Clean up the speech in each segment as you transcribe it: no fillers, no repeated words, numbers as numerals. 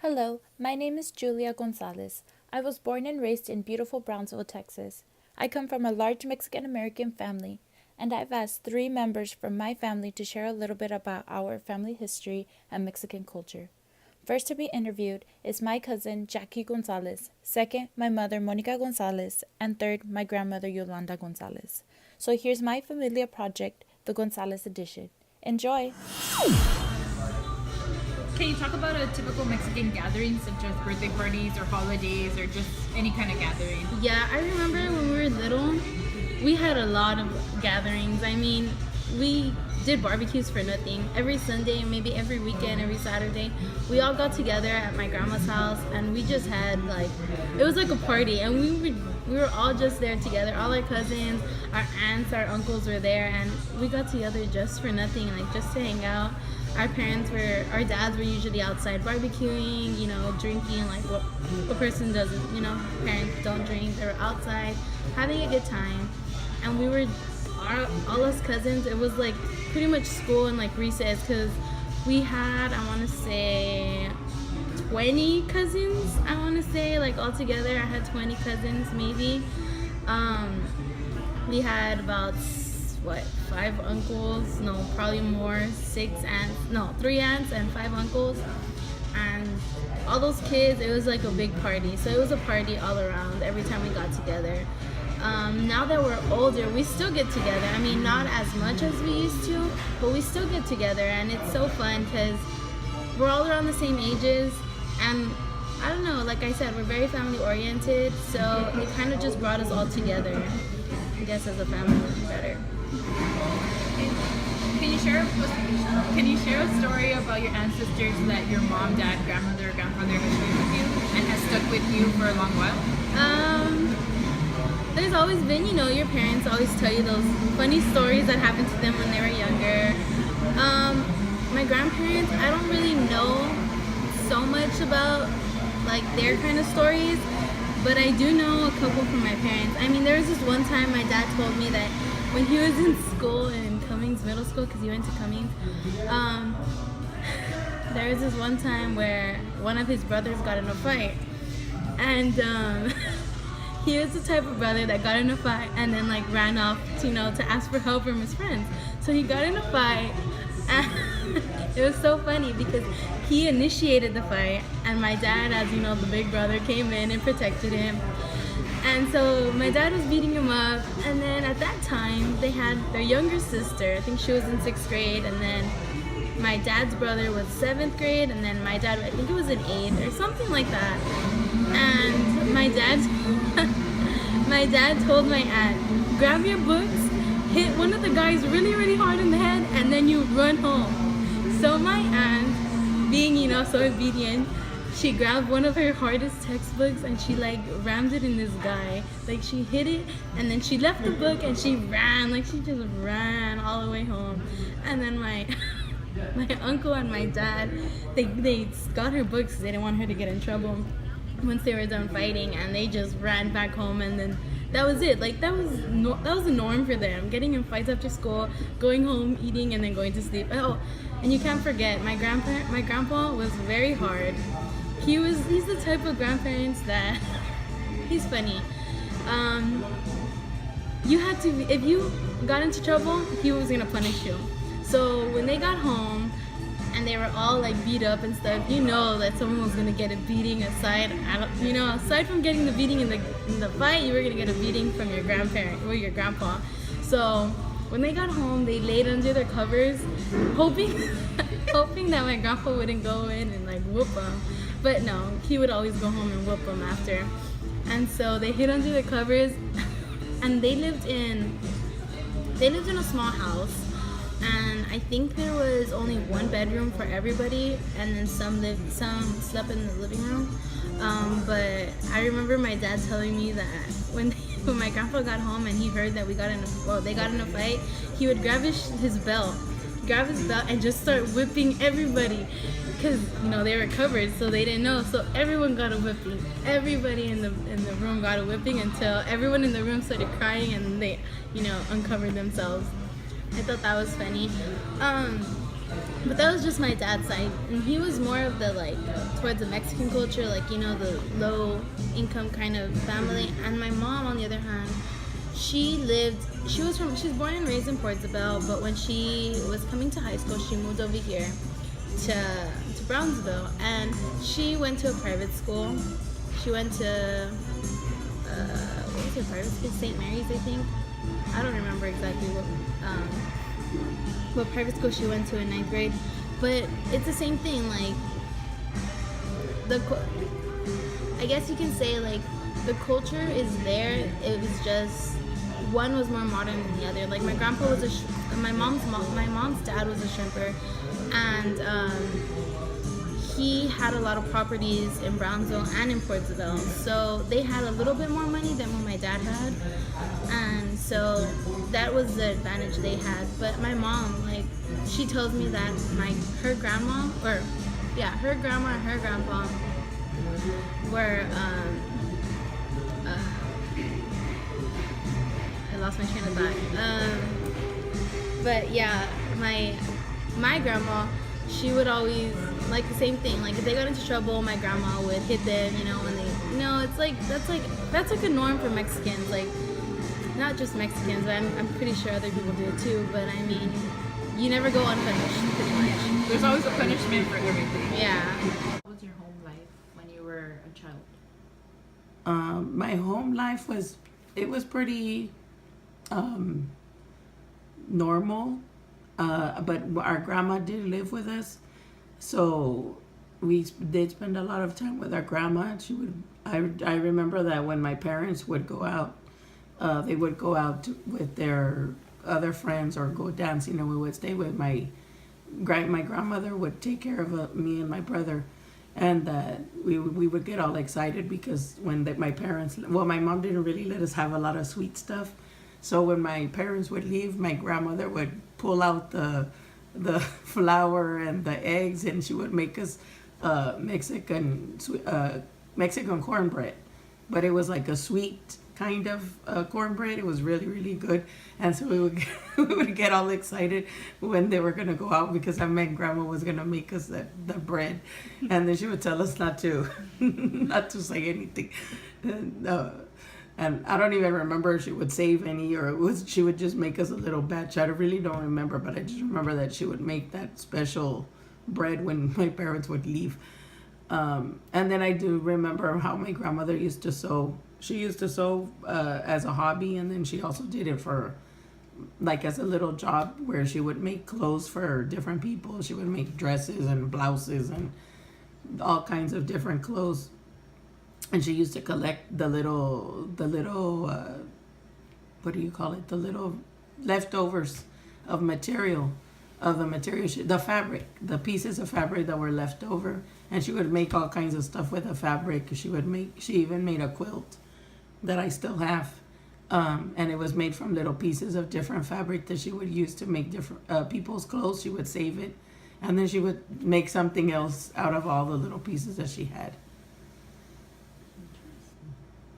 Hello, my name is Julia Gonzalez. I was born and raised in beautiful Brownsville, Texas. I come from a large Mexican American family, and I've asked three members from my family to share a little bit about our family history and Mexican culture. First to be interviewed is my cousin Jackie Gonzalez, second, my mother Monica Gonzalez, and third, my grandmother Yolanda Gonzalez. So here's my Familia project, the Gonzalez edition. Enjoy! Can you talk about a typical Mexican gathering, such as birthday parties or holidays or just any kind of gathering? Yeah, I remember when we were little, we had a lot of gatherings. I mean, we did barbecues for nothing. Every Sunday, maybe every weekend, every Saturday, we all got together at my grandma's house and we just had it was like a party, and we were all just there together. All our cousins, our aunts, our uncles were there, and we got together just for nothing, like just to hang out. Our dads were usually outside barbecuing, drinking, like what person doesn't, parents don't drink. They were outside having a good time. And we were, all us cousins, it was like pretty much school and like recess, because we had, I want to say, 20 cousins, like all together. I had 20 cousins maybe. We had about 5 uncles, no, probably more, 3 aunts and 5 uncles, and all those kids. It was like a big party, so it was a party all around every time we got together. Now that we're older, we still get together. I mean, not as much as we used to, but we still get together, and it's so fun because we're all around the same ages, and I don't know, like I said, we're very family oriented, so it kind of just brought us all together, I guess, as a family better. Can you share a story about your ancestors that your mom, dad, grandmother, or grandfather has shared with you and has stuck with you for a long while? There's always been, your parents always tell you those funny stories that happened to them when they were younger. My grandparents, I don't really know so much about like their kind of stories, but I do know a couple from my parents. I mean, there was this one time my dad told me that when he was in school, in Cummings Middle School, because he went to Cummings, there was this one time where one of his brothers got in a fight, and he was the type of brother that got in a fight and then like ran off to ask for help from his friends. So he got in a fight, and it was so funny because he initiated the fight, and my dad, as you know, the big brother, came in and protected him. And so my dad was beating him up, and then at that time they had their younger sister. I think she was in 6th grade, and then my dad's brother was 7th grade, and then my dad, I think it was in 8th or something like that. And my dad told my aunt, grab your books, hit one of the guys really, really hard in the head, and then you run home. So my aunt, being, so obedient, she grabbed one of her hardest textbooks and she rammed it in this guy. Like, she hit it and then she left the book and she ran. Like, she just ran all the way home. And then my uncle and my dad, they got her books because they didn't want her to get in trouble once they were done fighting, and they just ran back home, and then that was it. Like, that was the norm for them, getting in fights after school, going home, eating, and then going to sleep. Oh, and you can't forget, my grandpa was very hard. He's the type of grandparents that he's funny. You had to, if you got into trouble, he was gonna punish you. So when they got home and they were all beat up and stuff, that someone was gonna get a beating aside from getting the beating in the fight, you were gonna get a beating from your grandparent or your grandpa. So when they got home, they laid under their covers, hoping that my grandpa wouldn't go in and whoop them. But no, he would always go home and whoop them after. And so they hid under the covers, and they lived in a small house, and I think there was only one bedroom for everybody, and then some slept in the living room. But I remember my dad telling me that when my grandpa got home and he heard that they got in a fight, he would grab his belt and just start whipping everybody, because they were covered, so they didn't know. So everyone got a whipping. Everybody in the room got a whipping until everyone in the room started crying and they uncovered themselves. I thought that was funny. But that was just my dad's side, and he was more of the like towards the Mexican culture, like the low income kind of family. And my mom, on the other hand, she was born and raised in Port Isabel, but when she was coming to high school, she moved over here to Brownsville, and she went to a private school. She went to what was her private school? St. Mary's, I think. I don't remember exactly what private school she went to in ninth grade, but it's the same thing. Like I guess you can say like the culture is there. It was just one was more modern than the other. Like my grandpa was my mom's dad was a shrimper, and he had a lot of properties in Brownsville and in Port Isabel, so they had a little bit more money than what my dad had, and so that was the advantage they had. But my mom, like, she tells me that her grandma and her grandpa were I lost my train of thought. But yeah, my grandma, she would always like the same thing. Like if they got into trouble, my grandma would hit them. When they, it's like that's like a norm for Mexicans. Like not just Mexicans. I'm pretty sure other people do it too. But I mean, you never go unpunished, pretty much. There's always a punishment for everything. Yeah. What was your home life when you were a child? My home life was pretty normal, but our grandma did live with us, so we did spend a lot of time with our grandma. I remember that when my parents would go out, they would go out with their other friends or go dancing, and we would stay with my grandmother would take care of me and my brother. And we would get all excited because when my mom didn't really let us have a lot of sweet stuff. So when my parents would leave, my grandmother would pull out the flour and the eggs, and she would make us Mexican cornbread. But it was like a sweet kind of cornbread. It was really, really good. And so we would get all excited when they were going to go out because I meant grandma was going to make us the bread. And then she would tell us not to say anything. And I don't even remember if she would save any or she would just make us a little batch. I really don't remember, but I just remember that she would make that special bread when my parents would leave. And then I do remember how my grandmother used to sew. She used to sew as a hobby, and then she also did it for, like, as a little job where she would make clothes for different people. She would make dresses and blouses and all kinds of different clothes. And she used to collect the little what do you call it? The little leftovers of the fabric, the pieces of fabric that were left over. And she would make all kinds of stuff with the fabric. She even made a quilt that I still have. And it was made from little pieces of different fabric that she would use to make different people's clothes. She would save it. And then she would make something else out of all the little pieces that she had.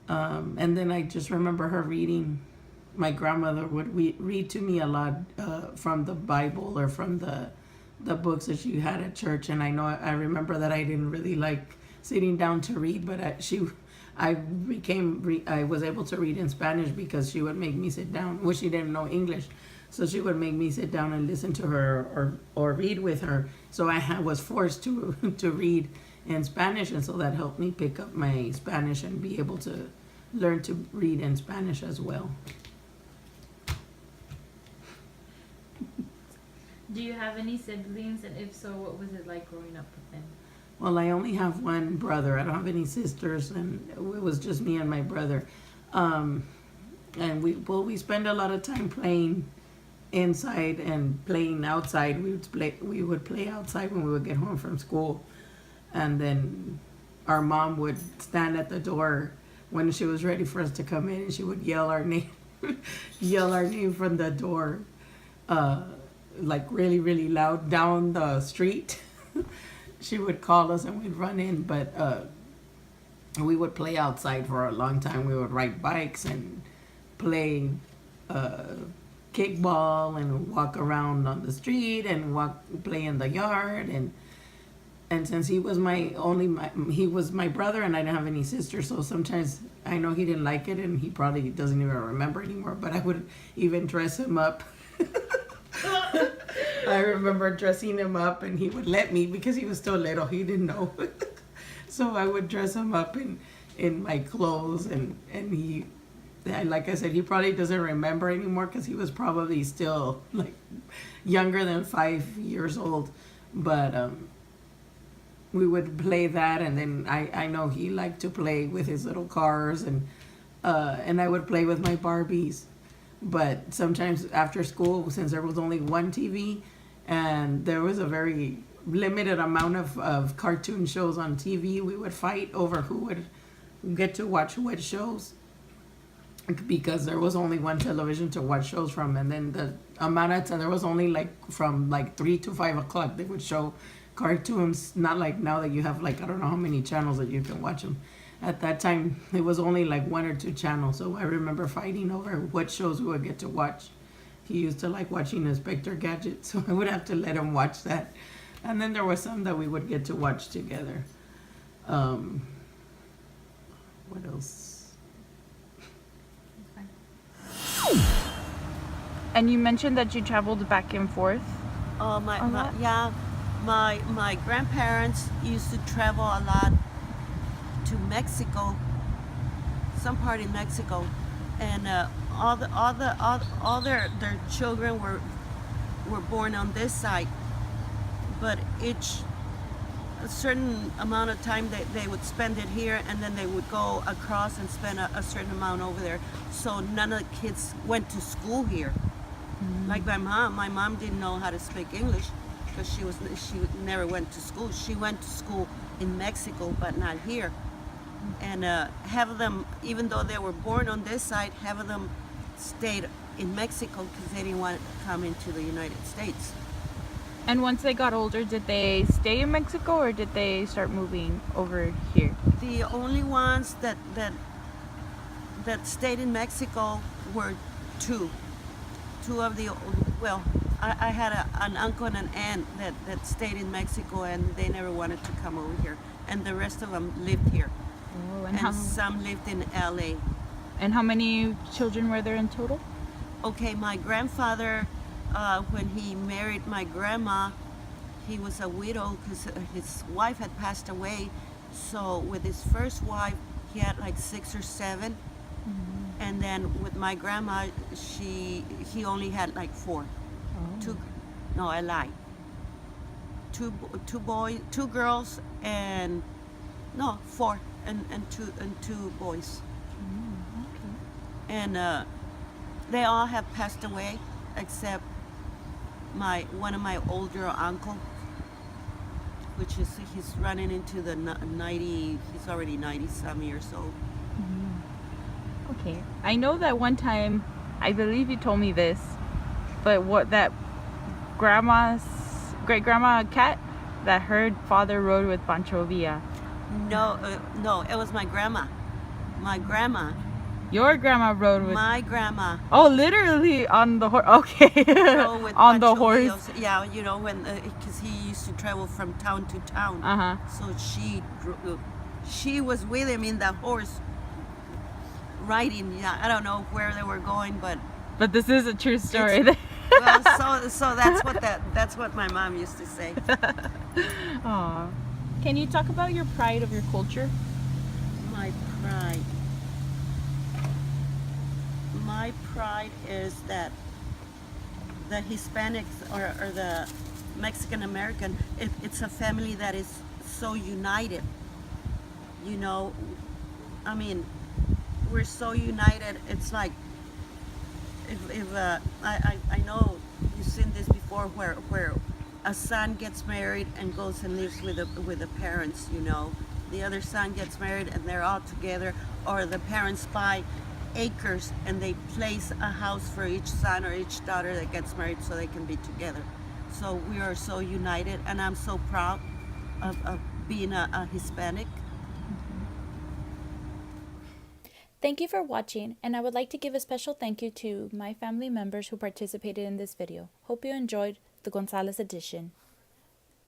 And then I just remember her reading. My grandmother would read to me a lot from the Bible or from the books that she had at church. And I remember that I didn't really like sitting down to read, but I was able to read in Spanish because she would make me sit down. Well, she didn't know English, so she would make me sit down and listen to her or read with her. So I was forced to read in Spanish, and so that helped me pick up my Spanish and be able to learn to read in Spanish as well. Do you have any siblings, and if so, what was it like growing up with them? Well, I only have one brother. I don't have any sisters, and it was just me and my brother. And we spend a lot of time playing inside and playing outside. We would play outside when we would get home from school, and then our mom would stand at the door when she was ready for us to come in, and she would yell our name, from the door, like really, really loud down the street. She would call us and we'd run in, but we would play outside for a long time. We would ride bikes and play kickball and walk around on the street and play in the yard. And since he was he was my brother and I didn't have any sisters, so sometimes I know he didn't like it and he probably doesn't even remember anymore, but I would even dress him up. I remember dressing him up and he would let me because he was still little, he didn't know. So I would dress him up in my clothes and he, like I said, he probably doesn't remember anymore because he was probably still like younger than 5 years old, but we would play that, and then I know he liked to play with his little cars, and I would play with my Barbies. But sometimes after school, since there was only one TV, and there was a very limited amount of cartoon shows on TV, we would fight over who would get to watch what shows, because there was only one television to watch shows from, and then the amount of time, there was only like from like 3 to 5 o'clock they would show cartoons, not like now that you have like I don't know how many channels that you can watch them. At that time it was only like 1 or 2 channels, so I remember fighting over what shows we would get to watch. He used to like watching Inspector Gadget, so I would have to let him watch that, and then there was some that we would get to watch together. What else? And you mentioned that you traveled back and forth. My grandparents used to travel a lot to Mexico, some part in Mexico, and all their children were born on this side, but a certain amount of time they would spend it here, and then they would go across and spend a certain amount over there. So none of the kids went to school here. Like my mom didn't know how to speak English because she never went to school. She went to school in Mexico, but not here. And half of them, even though they were born on this side, half of them stayed in Mexico because they didn't want to come into the United States. And once they got older, did they stay in Mexico or did they start moving over here? The only ones that stayed in Mexico were two of the, well, I had an uncle and an aunt that stayed in Mexico, and they never wanted to come over here, and the rest of them lived here. Oh, and some lived in LA. And how many children were there in total? Okay, my grandfather, when he married my grandma, he was a widow because his wife had passed away. So with his first wife, he had like 6 or 7. And then with my grandma, he only had like 4. No, I lied. 2 boys, 2 girls, and no, 4 and 2 boys. And they all have passed away except one of my older uncle, which is he's running into the 90. He's already 90-some years old. Okay. I know that one time, I believe you told me this, but what that great grandma cat that her father rode with Pancho Villa. No, it was my grandma. My grandma. Your grandma rode with. My grandma. Oh, literally on the horse. Okay. With on the Pancho horse. Villas. Yeah, you know, when because he used to travel from town to town. So she was with him in that horse, riding. Yeah, I don't know where they were going, but this is a true story. well, so that's what my mom used to say. Aw. Can you talk about your pride of your culture? My pride. My pride is that the Hispanics or the Mexican American, it's a family that is so united. You know, I mean, we're so united. It's like if I know you've seen this before, where a son gets married and goes and lives with the parents. You know, the other son gets married and they're all together, or the parents buy acres and they place a house for each son or each daughter that gets married so they can be together. So we are so united, and I'm so proud of being a Hispanic. Thank you for watching, and I would like to give a special thank you to my family members who participated in this video. Hope you enjoyed the Gonzalez edition.